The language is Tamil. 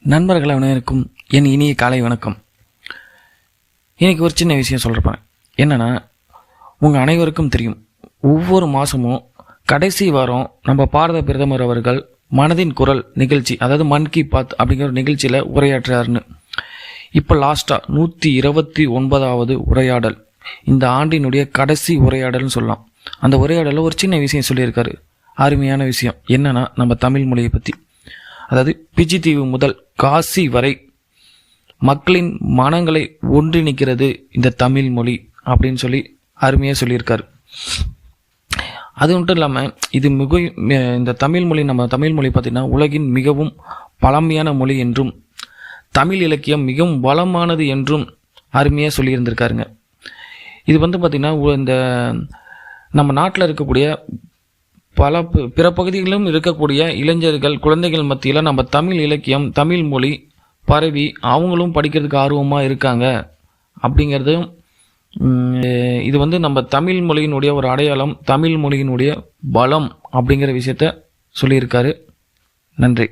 நண்பர்கள் அனைவருக்கும் என் இனிய காலை வணக்கம். இன்னைக்கு ஒரு சின்ன விஷயம் சொல்கிறப்பேன். என்னென்னா, உங்கள் அனைவருக்கும் தெரியும், ஒவ்வொரு மாதமும் கடைசி வாரம் நம்ம பாரத பிரதமர் அவர்கள் மனதின் குரல் நிகழ்ச்சி, அதாவது மன் கி பாத் அப்படிங்கிற ஒரு நிகழ்ச்சியில் உரையாற்றுறாருன்னு. இப்போ லாஸ்ட்டாக 129வது உரையாடல், இந்த ஆண்டினுடைய கடைசி உரையாடல்னு சொல்லலாம். அந்த உரையாடலில் ஒரு சின்ன விஷயம் சொல்லியிருக்காரு, அருமையான விஷயம். என்னென்னா, நம்ம தமிழ் மொழியை பற்றி, அதாவது பிஜி தீவு முதல் காசி வரை மக்களின் மனங்களை ஒன்றிணைக்கிறது இந்த தமிழ் மொழி அப்படின்னு சொல்லி அருமையாக சொல்லியிருக்காரு. அது மட்டும் இல்லாமல் இது இந்த தமிழ் மொழி பார்த்திங்கன்னா உலகின் மிகவும் பழமையான மொழி என்றும் தமிழ் இலக்கியம் மிகவும் வளமானது என்றும் அருமையாக சொல்லியிருந்திருக்காருங்க. இது பார்த்திங்கன்னா இந்த நம்ம நாட்டில் இருக்கக்கூடிய பல பிற பகுதிகளிலும் இருக்கக்கூடிய இளைஞர்கள், குழந்தைகள் மத்தியில் நம்ம தமிழ் இலக்கியம், தமிழ் மொழி பரவி அவங்களும் படிக்கிறதுக்கு ஆர்வமாக இருக்காங்க அப்படிங்கிறதும். இது நம்ம தமிழ் மொழியினுடைய ஒரு அடையாளம், தமிழ் மொழியினுடைய பலம் அப்படிங்கிற விஷயத்த சொல்லியிருக்காரு. நன்றி.